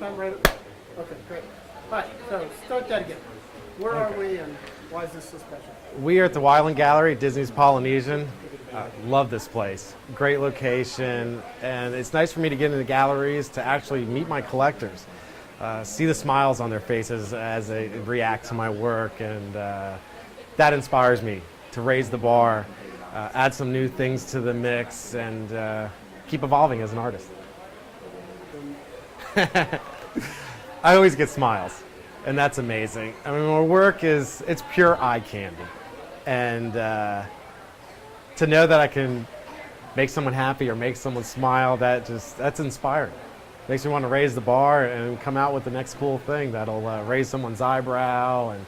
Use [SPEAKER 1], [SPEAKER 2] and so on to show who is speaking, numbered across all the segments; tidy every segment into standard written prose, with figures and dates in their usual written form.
[SPEAKER 1] time, right? Okay, great. All right, so start that again. Where are we and why is this so special?
[SPEAKER 2] We are at the Wyland Gallery, Disney's Polynesian. Love this place. Great location, and it's nice for me to get into galleries to actually meet my collectors, see the smiles on their faces as they react to my work, and that inspires me to raise the bar, add some new things to the mix, and keep evolving as an artist. I always get smiles, and that's amazing. I mean, my work it's pure eye candy, and to know that I can make someone happy or make someone smile, that's inspiring. Makes me want to raise the bar and come out with the next cool thing that'll raise someone's eyebrow. And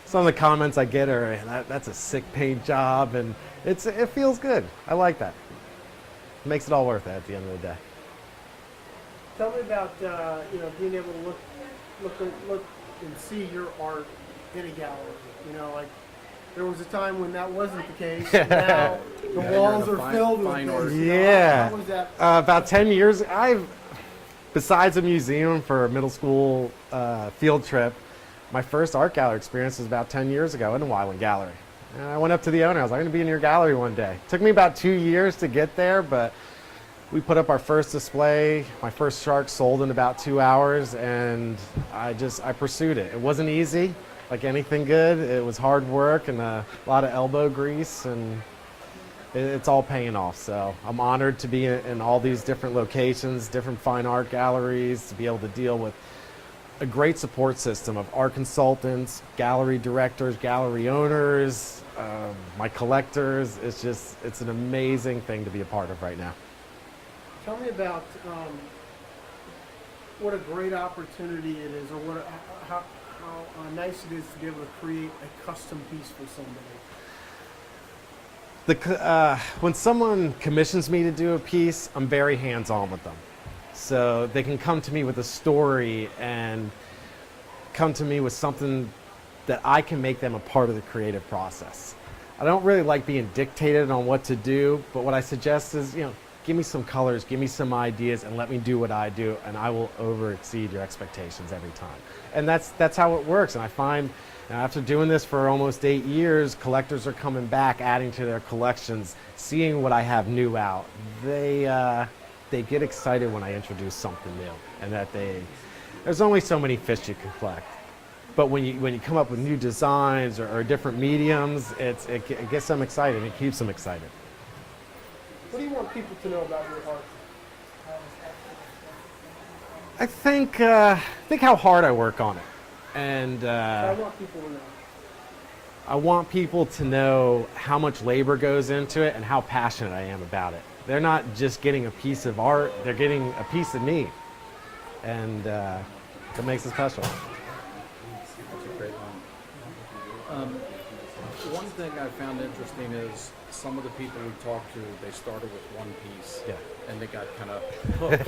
[SPEAKER 2] some of the comments I get are, that's a sick paid job, and it feels good. I like that. It makes it all worth it at the end of the day.
[SPEAKER 1] Tell me about being able to look and see your art in a gallery. Like there was a time when that wasn't the case. Now the walls are filled with this.
[SPEAKER 2] Yeah.
[SPEAKER 1] How was that?
[SPEAKER 2] About 10 years. Besides a museum for a middle school field trip, my first art gallery experience was about 10 years ago in the Wyland Gallery. And I went up to the owner. I was like, I'm going to be in your gallery one day. It took me about 2 years to get there, but we put up our first display. My first shark sold in about 2 hours, and I pursued it. It wasn't easy, like anything good. It was hard work and a lot of elbow grease, and it's all paying off. So I'm honored to be in all these different locations, different fine art galleries, to be able to deal with a great support system of art consultants, gallery directors, gallery owners, my collectors. It's an amazing thing to be a part of right now.
[SPEAKER 1] Tell me about what a great opportunity it is, or how nice it is to be able to create a custom piece for somebody.
[SPEAKER 2] When someone commissions me to do a piece, I'm very hands-on with them. So they can come to me with a story and come to me with something that I can make them a part of the creative process. I don't really like being dictated on what to do, but what I suggest is, give me some colors, give me some ideas, and let me do what I do, and I will exceed your expectations every time. And that's how it works. And I find after doing this for almost 8 years, collectors are coming back, adding to their collections, seeing what I have new out. They get excited when I introduce something new, and that there's only so many fish you can collect. But when you come up with new designs or different mediums, it gets them excited. It keeps them excited.
[SPEAKER 1] What do you want people to know about your art?
[SPEAKER 2] I think how hard I work on it, and
[SPEAKER 1] I want people to know.
[SPEAKER 2] I want people to know how much labor goes into it and how passionate I am about it. They're not just getting a piece of art; they're getting a piece of me, and that makes it special.
[SPEAKER 3] That's a great one. One thing I found interesting is some of the people we talked to, they started with one piece, and they got kind of hooked,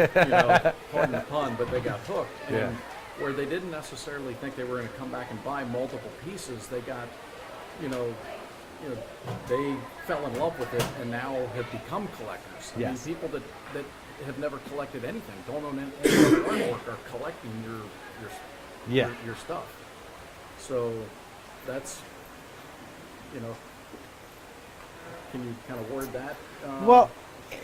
[SPEAKER 3] pardon the pun, but they got hooked. And where they didn't necessarily think they were going to come back and buy multiple pieces, they got, they fell in love with it and now have become collectors. I mean, people that have never collected anything, don't own any artwork, are collecting your stuff. So that's, can you kind of word that?
[SPEAKER 2] Well,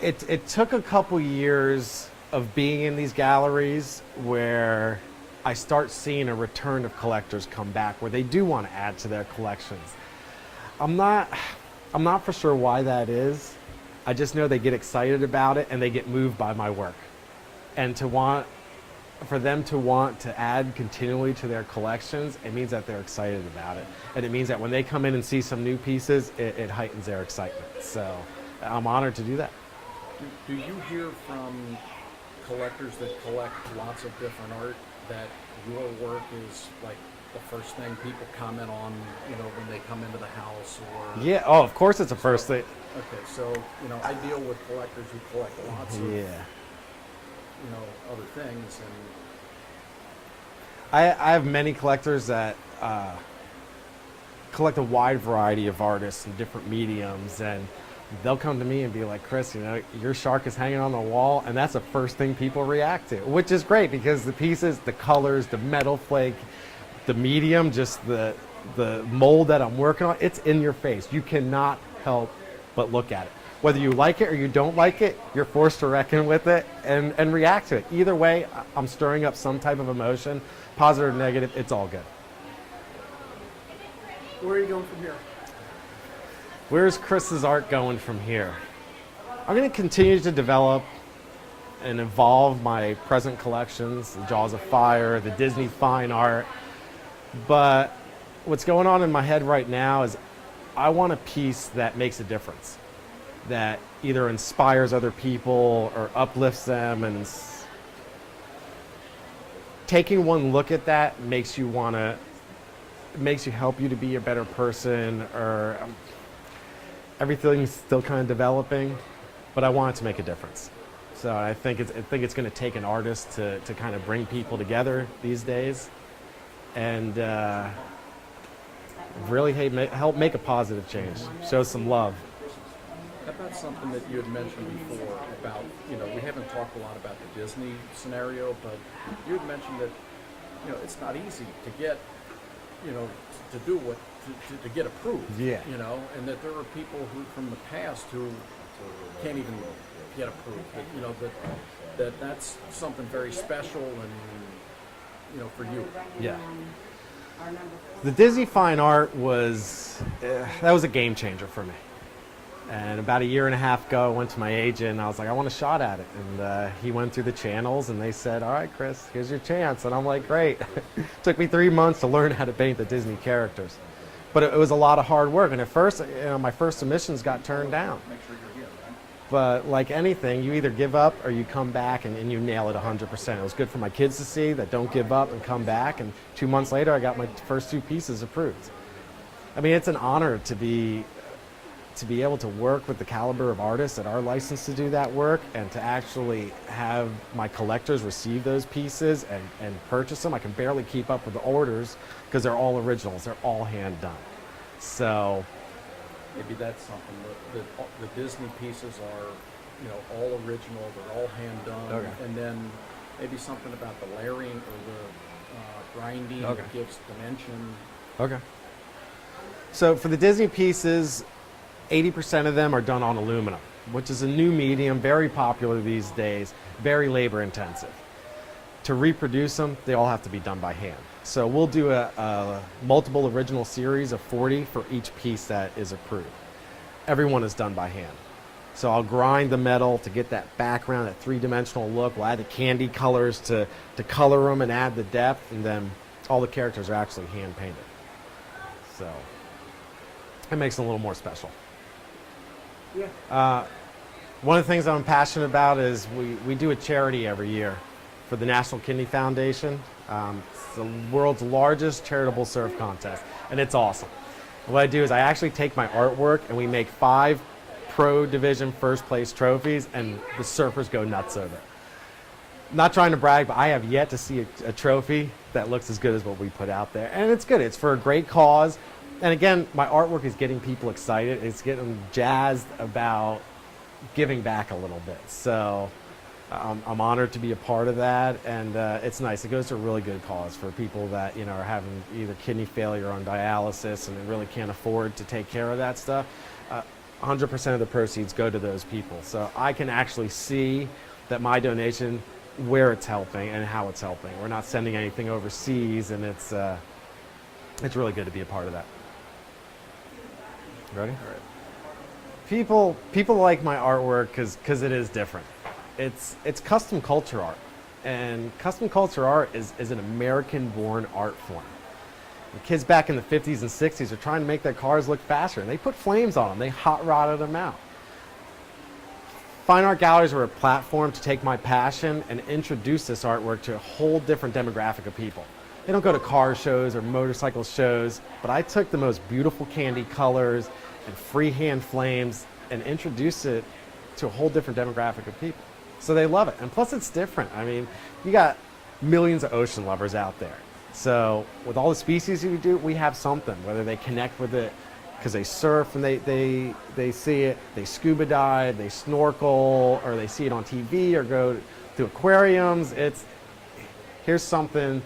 [SPEAKER 2] it took a couple years of being in these galleries where I start seeing a return of collectors come back, where they do want to add to their collections. I'm not for sure why that is. I just know they get excited about it and they get moved by my work. And for them to want to add continually to their collections, it means that they're excited about it. And it means that when they come in and see some new pieces, it heightens their excitement. So I'm honored to do that.
[SPEAKER 3] Do you hear from collectors that collect lots of different art that your work is like the first thing people comment on, when they come into the house? Or
[SPEAKER 2] Yeah, of course it's the first thing.
[SPEAKER 3] Okay, so, I deal with collectors who collect lots of other things, and
[SPEAKER 2] I have many collectors that collect a wide variety of artists and different mediums, and they'll come to me and be like, Chris, your shark is hanging on the wall, and that's the first thing people react to, which is great because the pieces, the colors, the metal flake, the medium, just the mold that I'm working on, it's in your face. You cannot help but look at it. Whether you like it or you don't like it, you're forced to reckon with it and react to it. Either way, I'm stirring up some type of emotion, positive or negative, it's all good.
[SPEAKER 1] Where are you going from here?
[SPEAKER 2] Where's Chris's art going from here? I'm going to continue to develop and evolve my present collections, the Jaws of Fire, the Disney fine art. But what's going on in my head right now is I want a piece that makes a difference, that either inspires other people or uplifts them, and taking one look at that makes you help you to be a better person, or everything's still kind of developing, but I want it to make a difference. So I think it's going to take an artist to kind of bring people together these days, and really help make a positive change, show some love.
[SPEAKER 3] How about something that you had mentioned before about, we haven't talked a lot about the Disney scenario, but you had mentioned that, it's not easy to get, to do what, to get approved.
[SPEAKER 2] Yeah.
[SPEAKER 3] And that there are people who from the past who can't even get approved. That's something very special and, for you.
[SPEAKER 2] Yeah. The Disney fine art was a game changer for me. And about a year and a half ago, I went to my agent and I was like, I want a shot at it. And he went through the channels and they said, all right, Chris, here's your chance. And I'm like, great. Took me 3 months to learn how to paint the Disney characters. But it was a lot of hard work. And at first, my first submissions got turned down. But like anything, you either give up or you come back and you nail it 100%. It was good for my kids to see that don't give up and come back. And 2 months later, I got my first 2 pieces approved. I mean, it's an honor to be able to work with the caliber of artists that are licensed to do that work, and to actually have my collectors receive those pieces and purchase them. I can barely keep up with the orders because they're all originals. They're all hand done. So
[SPEAKER 3] maybe that's something that the Disney pieces are, all original. They're all hand done.
[SPEAKER 2] Okay.
[SPEAKER 3] And then maybe something about the layering or the grinding that gives dimension.
[SPEAKER 2] Okay. So for the Disney pieces, 80% of them are done on aluminum, which is a new medium, very popular these days, very labor intensive. To reproduce them, they all have to be done by hand. So we'll do a multiple original series of 40 for each piece that is approved. Everyone is done by hand. So I'll grind the metal to get that background, that 3-dimensional look. We'll add the candy colors to color them and add the depth, and then all the characters are actually hand painted. So it makes it a little more special.
[SPEAKER 1] Yeah.
[SPEAKER 2] One of the things I'm passionate about is we do a charity every year for the National Kidney Foundation. It's the world's largest charitable surf contest, and it's awesome. What I do is I actually take my artwork and we make 5 Pro Division first place trophies, and the surfers go nuts over it. Not trying to brag, but I have yet to see a trophy that looks as good as what we put out there. And it's good. It's for a great cause. And again, my artwork is getting people excited. It's getting them jazzed about giving back a little bit. So I'm honored to be a part of that, and it's nice. It goes to a really good cause for people that are having either kidney failure or on dialysis and really can't afford to take care of that stuff. 100% of the proceeds go to those people. So I can actually see that my donation, where it's helping and how it's helping. We're not sending anything overseas, and it's really good to be a part of that. Ready?
[SPEAKER 3] All right.
[SPEAKER 2] People like my artwork because it is different. It's custom culture art, and custom culture art is an American-born art form. The kids back in the 50s and 60s are trying to make their cars look faster, and they put flames on them. They hot rodded them out. Fine art galleries were a platform to take my passion and introduce this artwork to a whole different demographic of people. They don't go to car shows or motorcycle shows, but I took the most beautiful candy colors and freehand flames and introduced it to a whole different demographic of people. So they love it. And plus it's different. I mean, you got millions of ocean lovers out there. So with all the species we do, we have something, whether they connect with it because they surf and they see it, they scuba dive, they snorkel, or they see it on TV or go to aquariums. Here's something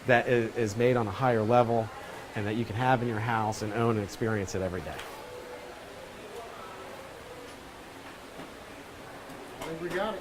[SPEAKER 2] that is made on a higher level and that you can have in your house and own and experience it every day.
[SPEAKER 1] I think we got it.